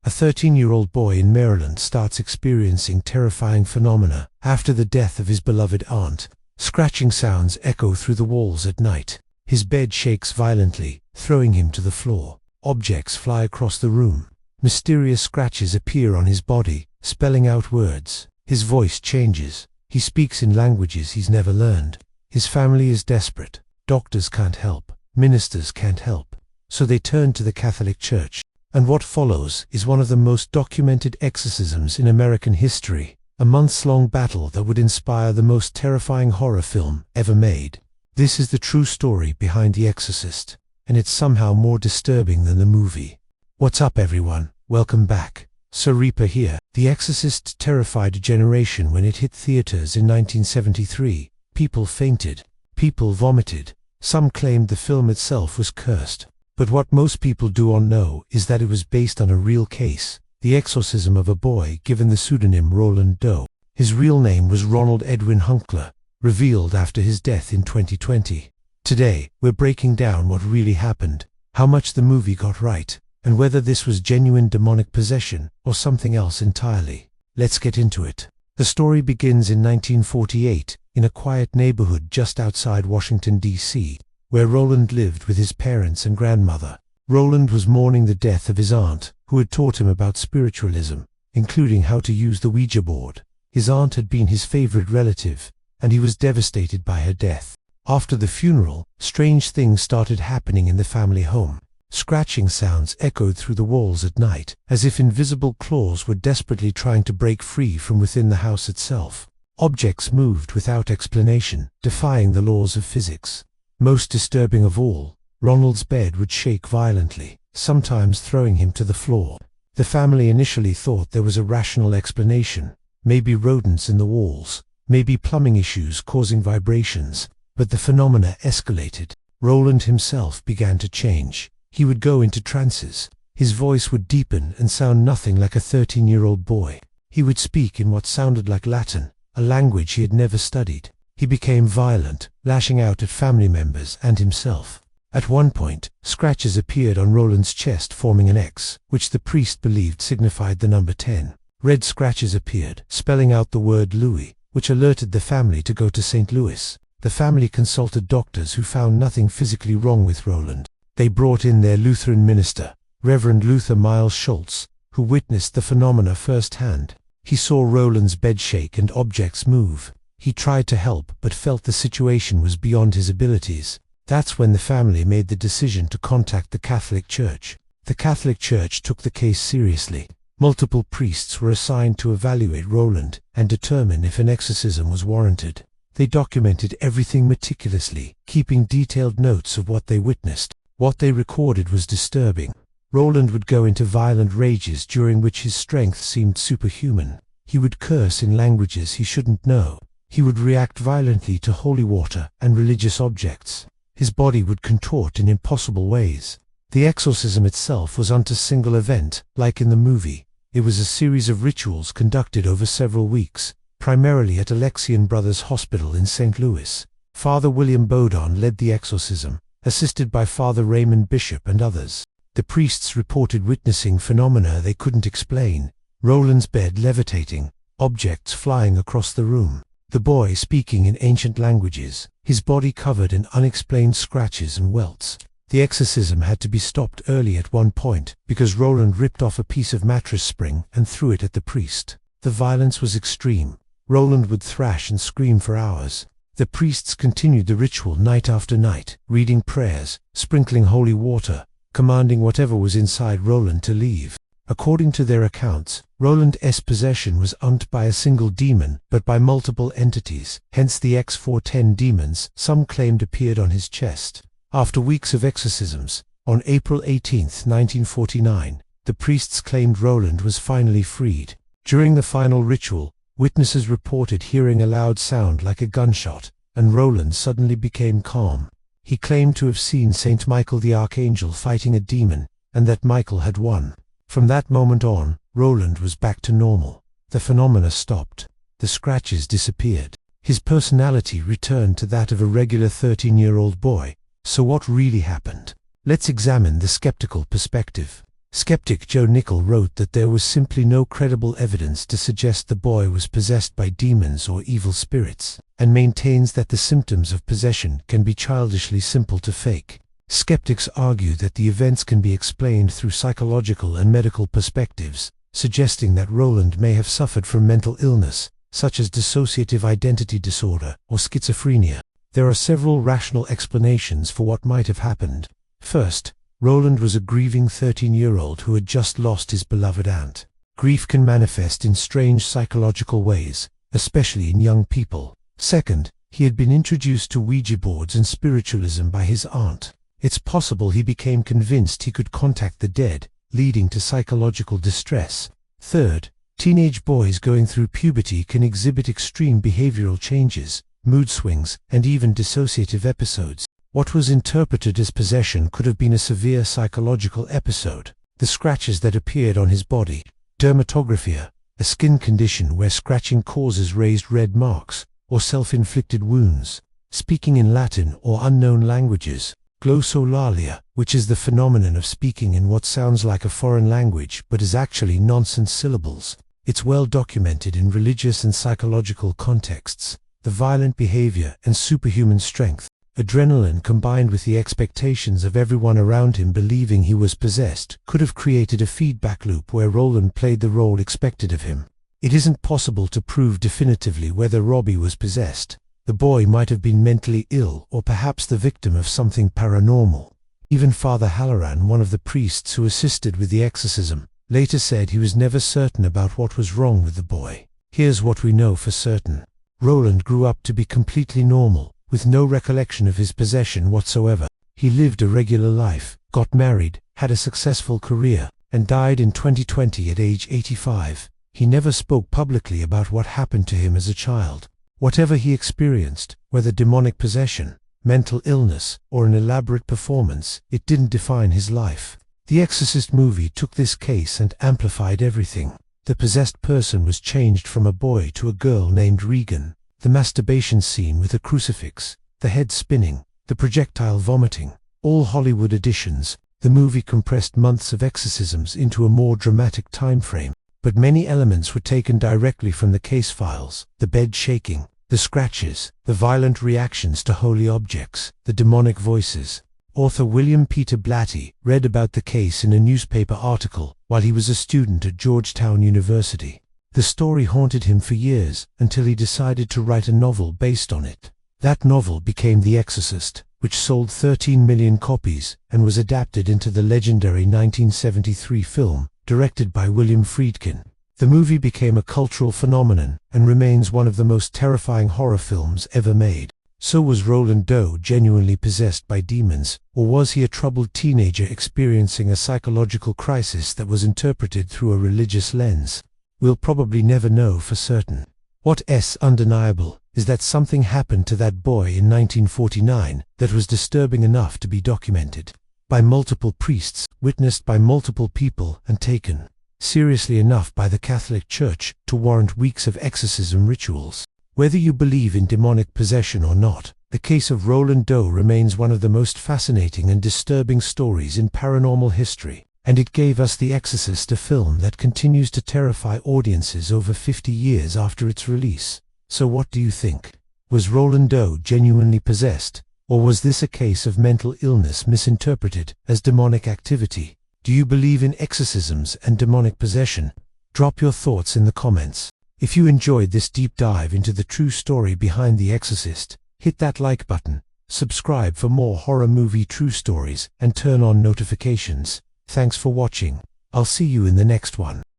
A 13-year-old boy in Maryland starts experiencing terrifying phenomena after the death of his beloved aunt. Scratching sounds echo through the walls at night. His bed shakes violently, throwing him to the floor. Objects fly across the room. Mysterious scratches appear on his body, spelling out words. His voice changes. He speaks in languages he's never learned. His family is desperate. Doctors can't help. Ministers can't help. So they turn to the Catholic Church. And what follows is one of the most documented exorcisms in American history, a months-long battle that would inspire the most terrifying horror film ever made. This is the true story behind The Exorcist, and it's somehow more disturbing than the movie. What's up, everyone? Welcome back. SiR.ReapeR here. The Exorcist terrified a generation when it hit theaters in 1973. People fainted. People vomited. Some claimed the film itself was cursed. But what most people don't know is that it was based on a real case, the exorcism of a boy given the pseudonym Roland Doe. His real name was Ronald Edwin Hunkler, revealed after his death in 2020. Today, we're breaking down what really happened, how much the movie got right, and whether this was genuine demonic possession or something else entirely. Let's get into it. The story begins in 1948, in a quiet neighborhood just outside Washington, D.C., where Roland lived with his parents and grandmother. Roland was mourning the death of his aunt, who had taught him about spiritualism, including how to use the Ouija board. His aunt had been his favorite relative, and he was devastated by her death. After the funeral, strange things started happening in the family home. Scratching sounds echoed through the walls at night, as if invisible claws were desperately trying to break free from within the house itself. Objects moved without explanation, defying the laws of physics. Most disturbing of all, Ronald's bed would shake violently, sometimes throwing him to the floor. The family initially thought there was a rational explanation, maybe rodents in the walls, maybe plumbing issues causing vibrations, but the phenomena escalated. Roland himself began to change. He would go into trances. His voice would deepen and sound nothing like a 13-year-old boy. He would speak in what sounded like Latin, a language he had never studied. He became violent, lashing out at family members and himself. At one point, scratches appeared on Roland's chest forming an X, which the priest believed signified the number 10. Red scratches appeared, spelling out the word Louis, which alerted the family to go to St. Louis. The family consulted doctors who found nothing physically wrong with Roland. They brought in their Lutheran minister, Reverend Luther Miles Schultz, who witnessed the phenomena firsthand. He saw Roland's bed shake and objects move. He tried to help but felt the situation was beyond his abilities. That's when the family made the decision to contact the Catholic Church. The Catholic Church took the case seriously. Multiple priests were assigned to evaluate Roland and determine if an exorcism was warranted. They documented everything meticulously, keeping detailed notes of what they witnessed. What they recorded was disturbing. Roland would go into violent rages during which his strength seemed superhuman. He would curse in languages he shouldn't know. He would react violently to holy water and religious objects. His body would contort in impossible ways. The exorcism itself wasn't a single event, like in the movie. It was a series of rituals conducted over several weeks, primarily at Alexian Brothers Hospital in St. Louis. Father William Bowdon led the exorcism, assisted by Father Raymond Bishop and others. The priests reported witnessing phenomena they couldn't explain. Roland's bed levitating, objects flying across the room. The boy speaking in ancient languages, his body covered in unexplained scratches and welts. The exorcism had to be stopped early at one point because Roland ripped off a piece of mattress spring and threw it at the priest. The violence was extreme. Roland would thrash and scream for hours. The priests continued the ritual night after night, reading prayers, sprinkling holy water, commanding whatever was inside Roland to leave. According to their accounts, Roland's possession was not by a single demon, but by multiple entities, hence the X410 demons some claimed appeared on his chest. After weeks of exorcisms, on April 18, 1949, the priests claimed Roland was finally freed. During the final ritual, witnesses reported hearing a loud sound like a gunshot, and Roland suddenly became calm. He claimed to have seen Saint Michael the Archangel fighting a demon, and that Michael had won. From that moment on, Roland was back to normal. The phenomena stopped. The scratches disappeared. His personality returned to that of a regular 13-year-old boy. So what really happened? Let's examine the skeptical perspective. Skeptic Joe Nickell wrote that there was simply no credible evidence to suggest the boy was possessed by demons or evil spirits, and maintains that the symptoms of possession can be childishly simple to fake. Skeptics argue that the events can be explained through psychological and medical perspectives, suggesting that Roland may have suffered from mental illness, such as dissociative identity disorder or schizophrenia. There are several rational explanations for what might have happened. First, Roland was a grieving 13-year-old who had just lost his beloved aunt. Grief can manifest in strange psychological ways, especially in young people. Second, he had been introduced to Ouija boards and spiritualism by his aunt. It's possible he became convinced he could contact the dead, leading to psychological distress. Third, teenage boys going through puberty can exhibit extreme behavioral changes, mood swings, and even dissociative episodes. What was interpreted as possession could have been a severe psychological episode. The scratches that appeared on his body, dermatographia, a skin condition where scratching causes raised red marks, or self-inflicted wounds, speaking in Latin or unknown languages, glossolalia, which is the phenomenon of speaking in what sounds like a foreign language but is actually nonsense syllables. It's well documented in religious and psychological contexts. The violent behavior and superhuman strength. Adrenaline combined with the expectations of everyone around him believing he was possessed could have created a feedback loop where Roland played the role expected of him. It isn't possible to prove definitively whether Robbie was possessed. The boy might have been mentally ill or perhaps the victim of something paranormal. Even Father Halloran, one of the priests who assisted with the exorcism, later said he was never certain about what was wrong with the boy. Here's what we know for certain. Roland grew up to be completely normal, with no recollection of his possession whatsoever. He lived a regular life, got married, had a successful career, and died in 2020 at age 85. He never spoke publicly about what happened to him as a child. Whatever he experienced, whether demonic possession, mental illness, or an elaborate performance, it didn't define his life. The Exorcist movie took this case and amplified everything. The possessed person was changed from a boy to a girl named Regan. The masturbation scene with a crucifix, the head spinning, the projectile vomiting, all Hollywood additions. The movie compressed months of exorcisms into a more dramatic time frame, but many elements were taken directly from the case files: the bed shaking, the scratches, the violent reactions to holy objects, the demonic voices. Author William Peter Blatty read about the case in a newspaper article while he was a student at Georgetown University. The story haunted him for years until he decided to write a novel based on it. That novel became The Exorcist, which sold 13 million copies and was adapted into the legendary 1973 film, directed by William Friedkin. The movie became a cultural phenomenon and remains one of the most terrifying horror films ever made. So was Roland Doe genuinely possessed by demons, or was he a troubled teenager experiencing a psychological crisis that was interpreted through a religious lens? We'll probably never know for certain. What's undeniable is that something happened to that boy in 1949 that was disturbing enough to be documented by multiple priests, witnessed by multiple people, and taken seriously enough by the Catholic Church to warrant weeks of exorcism rituals. Whether you believe in demonic possession or not, the case of Roland Doe remains one of the most fascinating and disturbing stories in paranormal history. And it gave us The Exorcist, a film that continues to terrify audiences over 50 years after its release. So what do you think? Was Roland Doe genuinely possessed, or was this a case of mental illness misinterpreted as demonic activity? Do you believe in exorcisms and demonic possession? Drop your thoughts in the comments. If you enjoyed this deep dive into the true story behind The Exorcist, hit that like button, subscribe for more horror movie true stories, and turn on notifications. Thanks for watching. I'll see you in the next one.